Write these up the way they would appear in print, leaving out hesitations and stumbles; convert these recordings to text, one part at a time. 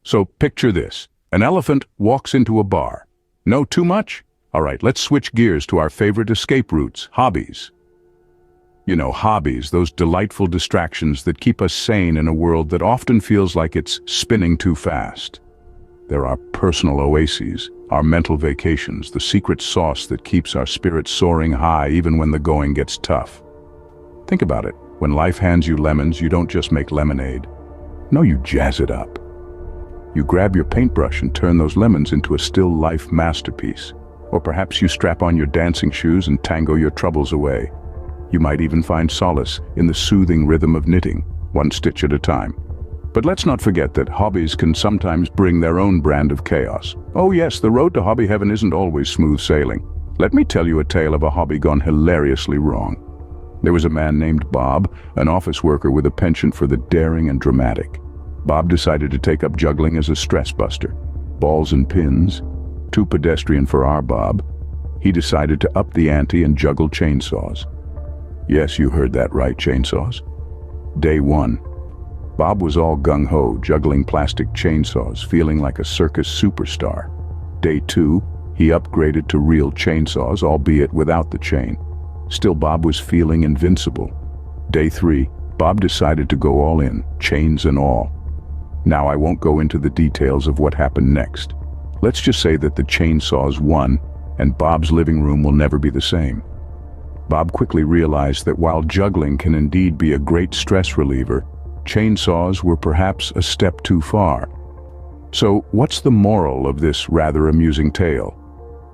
So picture this. An elephant walks into a bar. No too much? All right, let's switch gears to our favorite escape routes, hobbies. You know, hobbies, those delightful distractions that keep us sane in a world that often feels like it's spinning too fast. They're our personal oases, our mental vacations, the secret sauce that keeps our spirits soaring high even when the going gets tough. Think about it. When life hands you lemons, you don't just make lemonade. No, you jazz it up. You grab your paintbrush and turn those lemons into a still life masterpiece. Or perhaps you strap on your dancing shoes and tango your troubles away. You might even find solace in the soothing rhythm of knitting, one stitch at a time. But let's not forget that hobbies can sometimes bring their own brand of chaos. Oh yes, the road to hobby heaven isn't always smooth sailing. Let me tell you a tale of a hobby gone hilariously wrong. There was a man named Bob, an office worker with a penchant for the daring and dramatic. Bob decided to take up juggling as a stress buster. Balls and pins, too pedestrian for our Bob. He decided to up the ante and juggle chainsaws. Yes, you heard that right, chainsaws. Day 1. Bob was all gung-ho, juggling plastic chainsaws, feeling like a circus superstar. Day 2, he upgraded to real chainsaws, albeit without the chain. Still, Bob was feeling invincible. Day 3, Bob decided to go all in, chains and all. Now, I won't go into the details of what happened next. Let's just say that the chainsaws won, and Bob's living room will never be the same. Bob quickly realized that while juggling can indeed be a great stress reliever, chainsaws were perhaps a step too far. So, what's the moral of this rather amusing tale?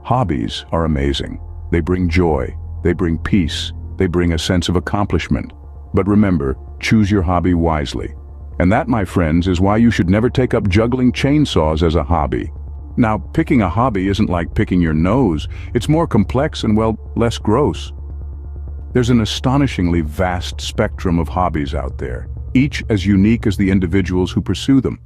Hobbies are amazing. They bring joy, they bring peace, they bring a sense of accomplishment. But remember, choose your hobby wisely. And that, my friends, is why you should never take up juggling chainsaws as a hobby. Now, picking a hobby isn't like picking your nose. It's more complex and, well, less gross. There's an astonishingly vast spectrum of hobbies out there, each as unique as the individuals who pursue them.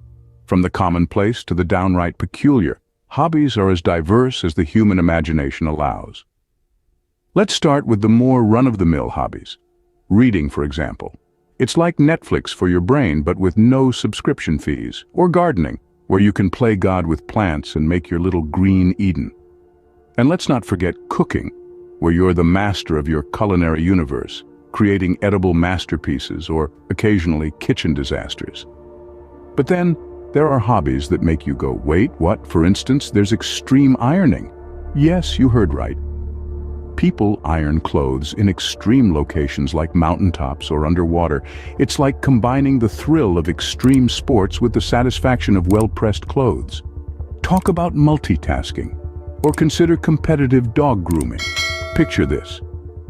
From the commonplace to the downright peculiar, hobbies are as diverse as the human imagination allows. Let's start with the more run-of-the-mill hobbies. Reading, for example. It's like Netflix for your brain, but with no subscription fees. Or gardening, where you can play God with plants and make your little green Eden. And let's not forget cooking, where you're the master of your culinary universe, creating edible masterpieces or occasionally kitchen disasters. But then, there are hobbies that make you go, wait, what? For instance, there's extreme ironing. Yes, you heard right. People iron clothes in extreme locations like mountaintops or underwater. It's like combining the thrill of extreme sports with the satisfaction of well-pressed clothes. Talk about multitasking. Or consider competitive dog grooming. Picture this.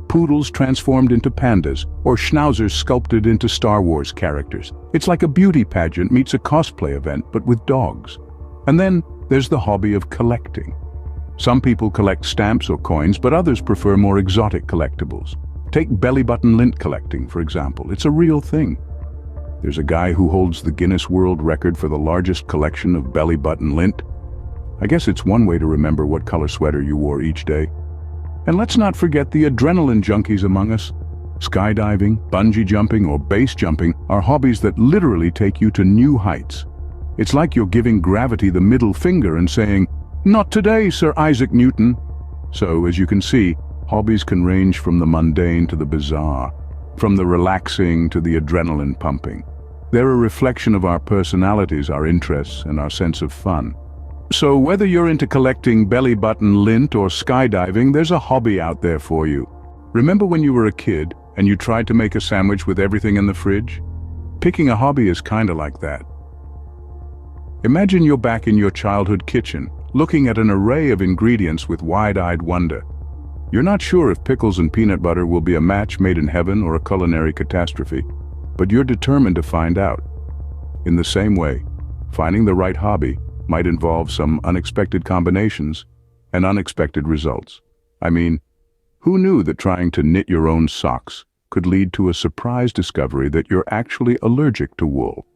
Poodles transformed into pandas, or schnauzers sculpted into Star Wars characters. It's like a beauty pageant meets a cosplay event, but with dogs. And then there's the hobby of collecting. Some people collect stamps or coins, but others prefer more exotic collectibles. Take belly button lint collecting, for example. It's a real thing. There's a guy who holds the Guinness World Record for the largest collection of belly button lint. I guess it's one way to remember what color sweater you wore each day. And let's not forget the adrenaline junkies among us. Skydiving, bungee jumping, or base jumping are hobbies that literally take you to new heights. It's like you're giving gravity the middle finger and saying, "Not today, Sir Isaac Newton." So, as you can see, hobbies can range from the mundane to the bizarre, from the relaxing to the adrenaline pumping. They're a reflection of our personalities, our interests, and our sense of fun. So whether you're into collecting belly button lint or skydiving, there's a hobby out there for you. Remember when you were a kid and you tried to make a sandwich with everything in the fridge? Picking a hobby is kinda like that. Imagine you're back in your childhood kitchen, looking at an array of ingredients with wide-eyed wonder. You're not sure if pickles and peanut butter will be a match made in heaven or a culinary catastrophe, but you're determined to find out. In the same way, finding the right hobby might involve some unexpected combinations and unexpected results. I mean, who knew that trying to knit your own socks could lead to a surprise discovery that you're actually allergic to wool?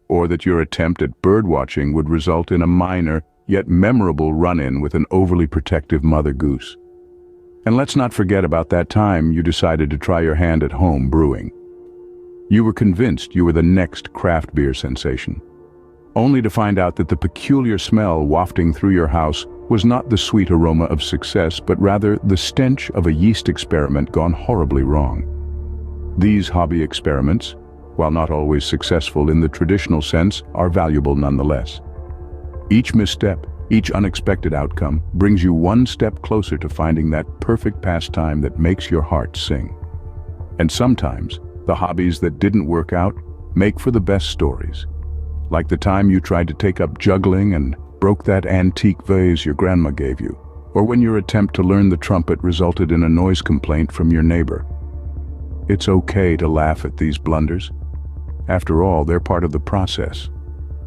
Or that your attempt at birdwatching would result in a minor, yet memorable run-in with an overly protective mother goose? And let's not forget about that time you decided to try your hand at home brewing. You were convinced you were the next craft beer sensation, only to find out that the peculiar smell wafting through your house was not the sweet aroma of success, but rather the stench of a yeast experiment gone horribly wrong. These hobby experiments, while not always successful in the traditional sense, are valuable nonetheless. Each misstep, each unexpected outcome, brings you one step closer to finding that perfect pastime that makes your heart sing. And sometimes, the hobbies that didn't work out make for the best stories. Like the time you tried to take up juggling and broke that antique vase your grandma gave you, or when your attempt to learn the trumpet resulted in a noise complaint from your neighbor. It's okay to laugh at these blunders. After all, they're part of the process.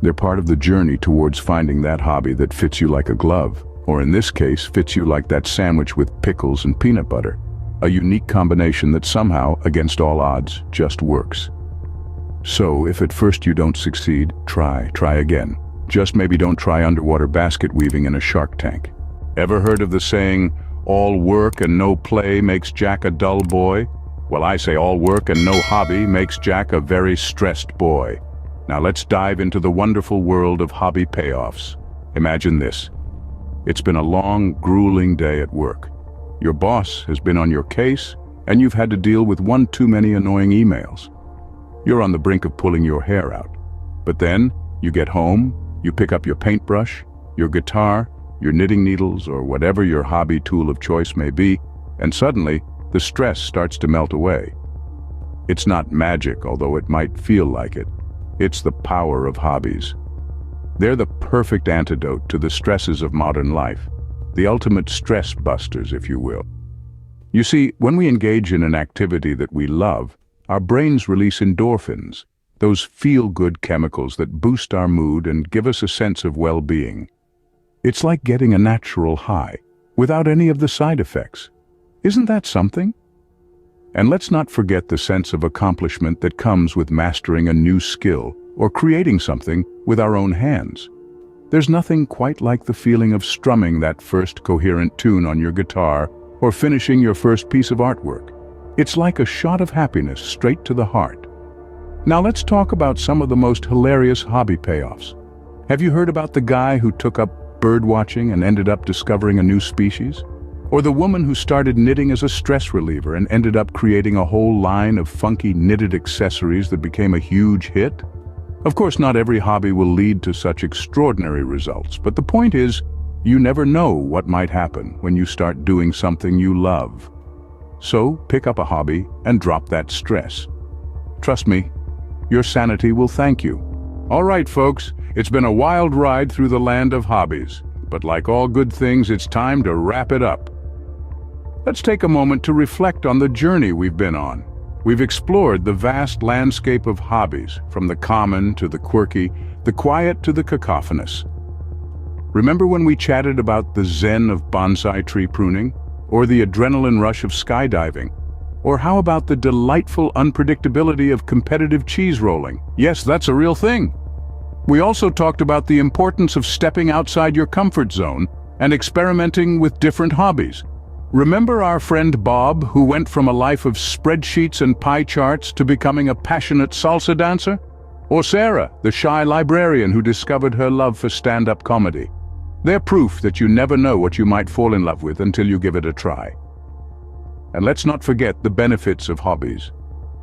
They're part of the journey towards finding that hobby that fits you like a glove, or in this case, fits you like that sandwich with pickles and peanut butter. A unique combination that somehow, against all odds, just works. So, if at first you don't succeed, try again. Just maybe don't try underwater basket weaving in a shark tank. Ever heard of the saying, all work and no play makes Jack a dull boy? Well, I say all work and no hobby makes Jack a very stressed boy. Now let's dive into the wonderful world of hobby payoffs. Imagine this. It's been a long, grueling day at work. Your boss has been on your case, and you've had to deal with one too many annoying emails. You're on the brink of pulling your hair out. But then, you get home, you pick up your paintbrush, your guitar, your knitting needles, or whatever your hobby tool of choice may be, and suddenly, the stress starts to melt away. It's not magic, although it might feel like it. It's the power of hobbies. They're the perfect antidote to the stresses of modern life, the ultimate stress busters, if you will. You see, when we engage in an activity that we love, our brains release endorphins, those feel-good chemicals that boost our mood and give us a sense of well-being. It's like getting a natural high, without any of the side effects. Isn't that something? And let's not forget the sense of accomplishment that comes with mastering a new skill or creating something with our own hands. There's nothing quite like the feeling of strumming that first coherent tune on your guitar or finishing your first piece of artwork. It's like a shot of happiness straight to the heart. Now let's talk about some of the most hilarious hobby payoffs. Have you heard about the guy who took up bird watching and ended up discovering a new species? Or the woman who started knitting as a stress reliever and ended up creating a whole line of funky knitted accessories that became a huge hit? Of course, not every hobby will lead to such extraordinary results, but the point is, you never know what might happen when you start doing something you love. So, pick up a hobby and drop that stress. Trust me, your sanity will thank you. All right, folks, it's been a wild ride through the land of hobbies, but like all good things, it's time to wrap it up. Let's take a moment to reflect on the journey we've been on. We've explored the vast landscape of hobbies, from the common to the quirky, the quiet to the cacophonous. Remember when we chatted about the zen of bonsai tree pruning, or the adrenaline rush of skydiving? Or how about the delightful unpredictability of competitive cheese rolling? Yes, that's a real thing. We also talked about the importance of stepping outside your comfort zone and experimenting with different hobbies. Remember our friend Bob, who went from a life of spreadsheets and pie charts to becoming a passionate salsa dancer? Or Sarah, the shy librarian who discovered her love for stand-up comedy? They're proof that you never know what you might fall in love with until you give it a try. And let's not forget the benefits of hobbies.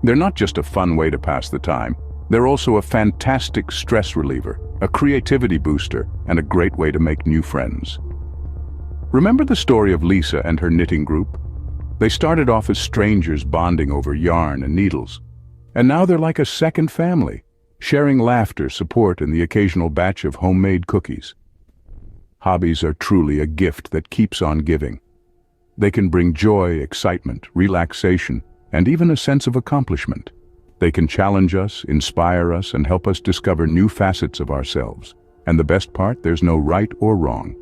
They're not just a fun way to pass the time. They're also a fantastic stress reliever, a creativity booster, and a great way to make new friends. Remember the story of Lisa and her knitting group? They started off as strangers bonding over yarn and needles. And now they're like a second family, sharing laughter, support, and the occasional batch of homemade cookies. Hobbies are truly a gift that keeps on giving. They can bring joy, excitement, relaxation, and even a sense of accomplishment. They can challenge us, inspire us, and help us discover new facets of ourselves. And the best part, there's no right or wrong.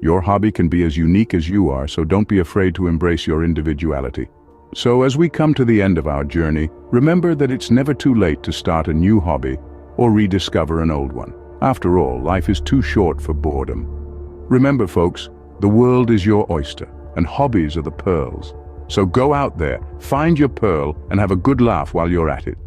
Your hobby can be as unique as you are, so don't be afraid to embrace your individuality. So as we come to the end of our journey, remember that it's never too late to start a new hobby or rediscover an old one. After all, life is too short for boredom. Remember, folks, the world is your oyster, and hobbies are the pearls. So go out there, find your pearl, and have a good laugh while you're at it.